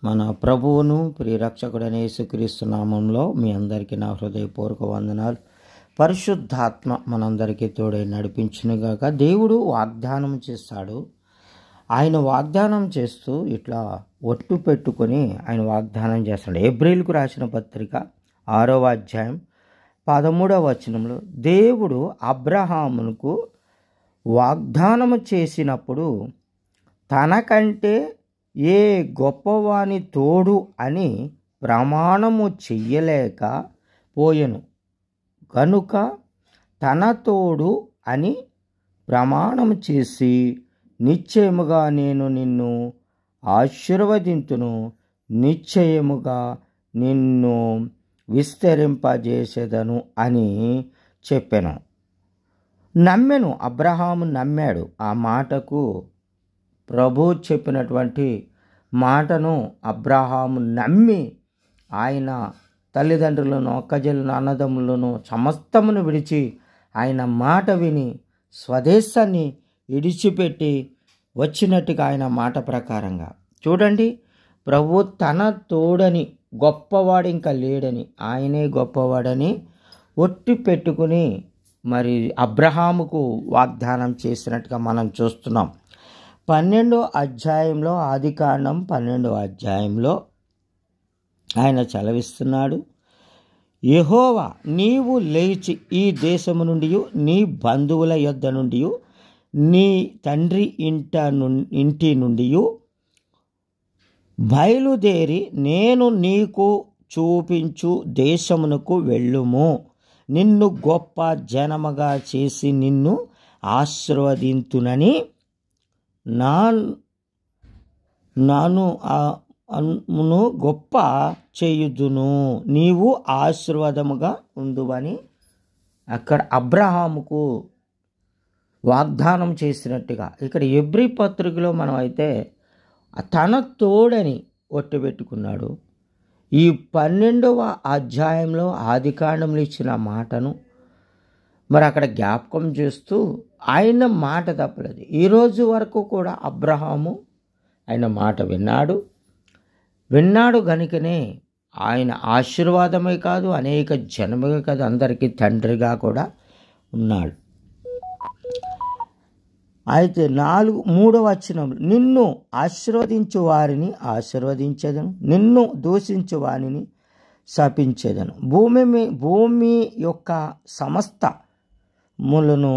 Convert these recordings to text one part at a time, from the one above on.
మన ప్రభువును ప్రియరక్షకుడైన యేసుక్రీస్తు నామంలో మీ అందరికీ నా హృదయపూర్వక వందనాలు. పరిశుద్ధాత్మ మనందరికీ తోడై నడిపించునుగాక. దేవుడు వాగ్దానం చేస్తాడు. ఆయన వాగ్దానం చేస్తూ ఇట్లా ఒట్టు పెట్టుకొని ఆయన వాగ్దానం చేస్తాడు. హెబ్రీయులకు రాసిన పత్రిక 6వ అధ్యాయం 13వ వచనంలో దేవుడు అబ్రహామునకు వాగ్దానము చేసినప్పుడు తనకంటే ఏ గొప్పవాని తోడు అని ప్రమాణము చెయ్యలేక పోయెను కనుక తన తోడు అని ప్రమాణం చేసి నిశ్చయముగా నేను నిన్ను ఆశీర్వదింతును, నిశ్చయముగా నిన్ను విస్తరింపజేసేదను అని చెప్పెను. నమ్మెను. అబ్రహాము నమ్మాడు. ఆ మాటకు ప్రభు చెప్పినటువంటి మాటను అబ్రహాము నమ్మి ఆయన తల్లిదండ్రులను, అక్కజెలను, అన్నదమ్ములను సమస్తమును విడిచి ఆయన మాట విని స్వదేశాన్ని విడిచిపెట్టి వచ్చినట్టుగా ఆయన మాట ప్రకారంగా చూడండి. ప్రభు తన తోడని, గొప్పవాడు ఇంకా లేడని, ఆయనే గొప్పవాడని ఒట్టి పెట్టుకుని మరి అబ్రహాముకు వాగ్దానం చేసినట్టుగా మనం చూస్తున్నాం. 12వ అధ్యాయంలో, ఆదికాండం 12వ అధ్యాయంలో ఆయన సెలవిస్తున్నాడు, యెహోవా నీవు లేచి ఈ దేశము నుండి, నీ బంధువుల యొద్ద నుండి, నీ తండ్రి ఇంటి నుండి బయలుదేరి నేను నీకు చూపించు దేశమునకు వెళ్ళుము. నిన్ను గొప్ప జనముగా చేసి నిన్ను ఆశీర్వదింతునని నాను గొప్ప చేయుదును, నీవు ఆశీర్వాదముగా ఉందువని అక్కడ అబ్రహాముకు వాగ్దానం చేసినట్టుగా ఇక్కడ హెబ్రీ పత్రికలో మనం అయితే తన తోడని ఒట్టు పెట్టుకున్నాడు. ఈ 12వ అధ్యాయంలో ఆదికాండంలో ఇచ్చిన మాటను మరి అక్కడ జ్ఞాపకం చేస్తూ ఆయన మాట తప్పలేదు. ఈరోజు వరకు కూడా అబ్రహాము ఆయన మాట విన్నాడు కనుకనే ఆయన ఆశీర్వాదమే కాదు, అనేక జనముగా కాదు, అందరికీ తండ్రిగా కూడా ఉన్నాడు. అయితే 3వ వచనం, నిన్ను ఆశీర్వదించు వారిని ఆశీర్వదించేదను, నిన్ను దూషించు వారిని శపించేదను, భూమి యొక్క సమస్త ములను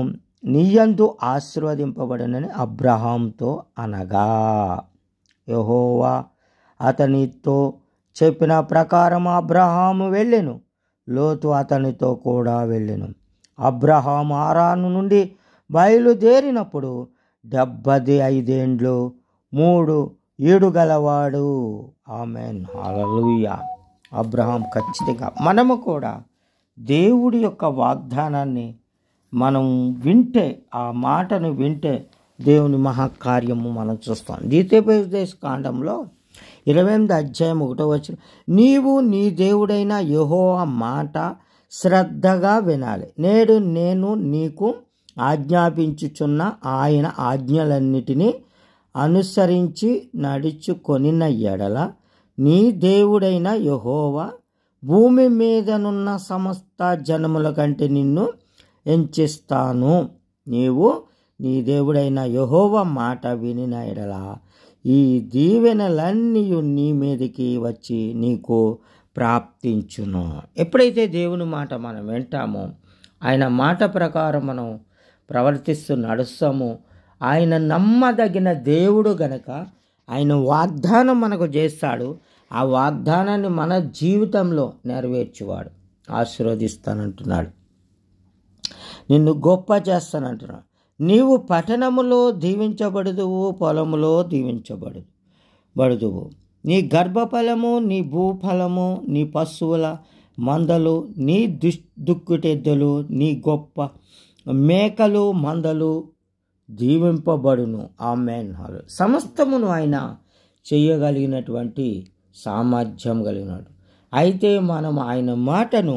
నీయందు ఆశీర్వదింపబడనని అబ్రహాంతో అనగా, యెహోవా అతనితో చెప్పిన ప్రకారం అబ్రహాము వెళ్ళెను, లోతు అతనితో కూడా వెళ్ళెను. అబ్రహాము హారాను నుండి బయలుదేరినప్పుడు 75 ఏండ్లు 3 ఏడు గలవాడు. ఆమేన్, హల్లెలూయా. అబ్రహాం ఖచ్చితంగా మనము కూడా దేవుడి యొక్క వాగ్దానాన్ని మనం వింటే, ఆ మాటను వింటే దేవుని మహాకార్యము మనం చూస్తాం. ద్వితీయోపదేశ కాండంలో 28వ అధ్యాయం 1వ వచనం, నీవు నీ దేవుడైన యెహోవా మాట శ్రద్ధగా వినాలి. నేడు నేను నీకు ఆజ్ఞాపించుచున్న ఆయన ఆజ్ఞలన్నిటినీ అనుసరించి నడుచుకొనిన ఎడల నీ దేవుడైన యెహోవా భూమి మీదనున్న సమస్త జనముల కంటే నిన్ను ఎంచిస్తాను. నీవు నీ దేవుడైన యెహోవా మాట వినిన ఎడల ఈ దీవెనలన్నీ నీ మీదకి వచ్చి నీకు ప్రాప్తించును. ఎప్పుడైతే దేవుని మాట మనం వింటామో, ఆయన మాట ప్రకారం మనం ప్రవర్తిస్తూ నడుస్తామో, ఆయన నమ్మదగిన దేవుడు గనక ఆయన వాగ్దానం మనకు చేస్తాడు. ఆ వాగ్దానాన్ని మన జీవితంలో నెరవేర్చేవాడు. ఆశీర్వదిస్తానంటున్నాడు, నిన్ను గొప్ప చేస్తానంటున్నాడు. నీవు పట్టణములో దీవించబడుదువు, పొలములో దీవించబడుదువు. నీ గర్భఫలము, నీ భూఫలము, నీ పశువుల మందలు, నీ దుక్కుటెద్దులు, నీ గొప్ప మేకలు మందలు దీవింపబడును. ఆమేన్. సమస్తమును ఆయన చేయగలిగినటువంటి సామర్థ్యం కలిగినాడు. అయితే మనం ఆయన మాటను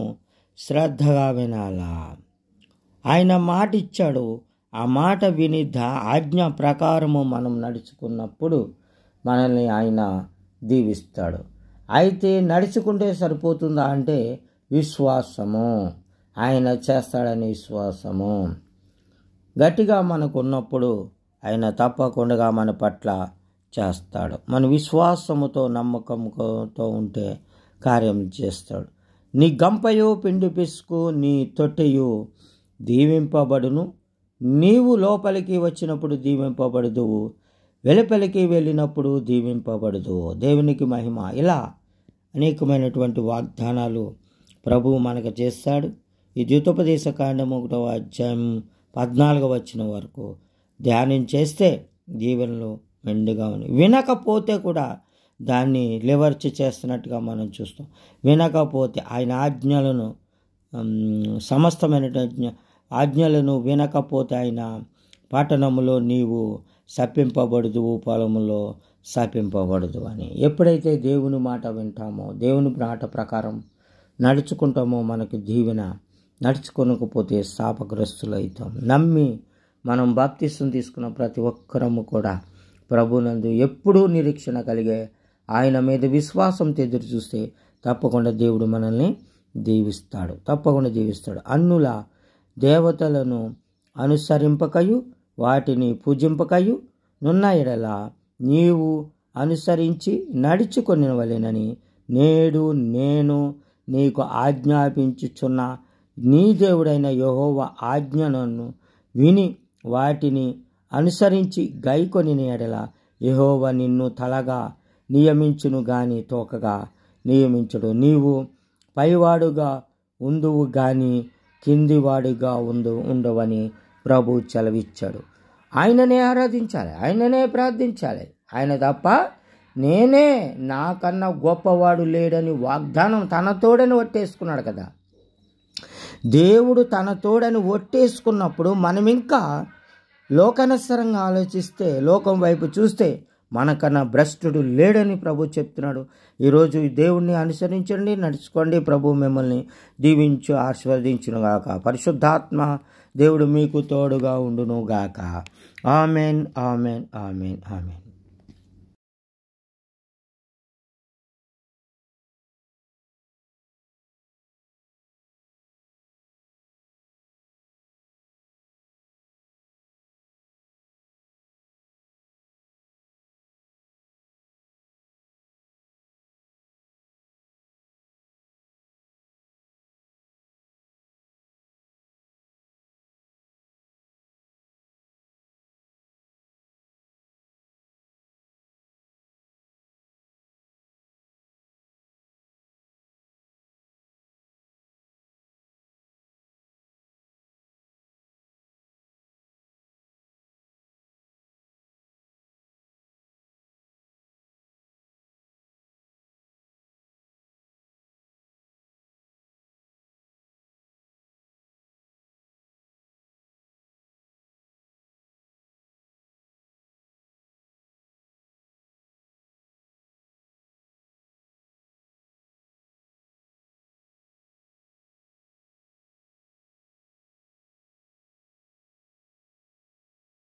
శ్రద్ధగా వినాలా. ఆయన మాట ఇచ్చాడు, ఆ మాట విని ఆజ్ఞ ప్రకారము మనం నడుచుకున్నప్పుడు మనల్ని ఆయన దీవిస్తాడు. అయితే నడుచుకుంటే సరిపోతుందా అంటే విశ్వాసము, ఆయన చేస్తాడని విశ్వాసము గట్టిగా మనకు ఉన్నప్పుడు ఆయన తప్పకుండా మన పట్ల చేస్తాడు. మన విశ్వాసముతో నమ్మకంతో ఉంటే కార్యం చేస్తాడు. నీ గంపయు పిండి పిసుకు నీ తొట్టెయు దీవింపబడును. నీవు లోపలికి వచ్చినప్పుడు దీవింపబడదువు, వెలుపలికి వెళ్ళినప్పుడు దీవింపబడదు. దేవునికి మహిమ. ఇలా అనేకమైనటువంటి వాగ్దానాలు ప్రభువు మనకు చేస్తాడు. ఈ ద్వితోపదేశ కాండము 1వ అధ్యాయం 14వ వచనం వరకు ధ్యానం చేస్తే దీవెనలు మెండుగా ఉన్నాయి. వినకపోతే కూడా దాన్ని లివర్చి చేస్తున్నట్టుగా మనం చూస్తాం. వినకపోతే ఆయన ఆజ్ఞలను సమస్తమైనటువంటి ఆజ్ఞలను వినకపోతే ఆయన పట్టణములో నీవు శపింపబడదు, పొలములో శపింపబడదు అని. ఎప్పుడైతే దేవుని మాట వింటామో, దేవుని మాట ప్రకారం నడుచుకుంటామో మనకు దీవెన. నడుచుకోనకపోతే శాపగ్రస్తులు అవుతాం. నమ్మి మనం బాప్తిసం తీసుకున్న ప్రతి ఒక్కరము కూడా ప్రభునందు ఎప్పుడూ నిరీక్షణ కలిగే ఆయన మీద విశ్వాసంతో ఎదురు చూస్తే తప్పకుండా దేవుడు మనల్ని దీవిస్తాడు, తప్పకుండా దీవిస్తాడు. అన్నుల దేవతలను అనుసరింపకయు వాటిని పూజింపకయు నున్న ఎడల నీవు అనుసరించి నడుచుకొనివలెనని నేడు నేను నీకు ఆజ్ఞాపించుచున్న నీ దేవుడైన యెహోవా ఆజ్ఞలను విని వాటిని అనుసరించి గైకొని ఎడల యెహోవా నిన్ను తలగా నియమించును గాని తోకగా నియమించుడు. నీవు పైవాడుగా ఉందువు గాని కిందివాడుగా ఉండవని ప్రభు సెలవిచ్చాడు. ఆయననే ఆరాధించాలి, ఆయననే ప్రార్థించాలి. ఆయన తప్ప నేనే నాకన్నా గొప్పవాడు లేడని వాగ్దానం తన తోడని ఒట్టేసుకున్నాడు కదా. దేవుడు తన తోడని ఒట్టేసుకున్నప్పుడు మనం ఇంకా లోకానుసారంగా ఆలోచిస్తే, లోకం వైపు చూస్తే మనకన్నా భ్రష్టుడు లేడని ప్రభు చెప్తున్నాడు. ఈరోజు దేవుణ్ణి అనుసరించండి, నడుచుకోండి. ప్రభు మిమ్మల్ని దీవించు ఆశీర్వదించునుగాక. పరిశుద్ధాత్మ దేవుడు మీకు తోడుగా ఉండునుగాక. Amen, amen, amen, amen.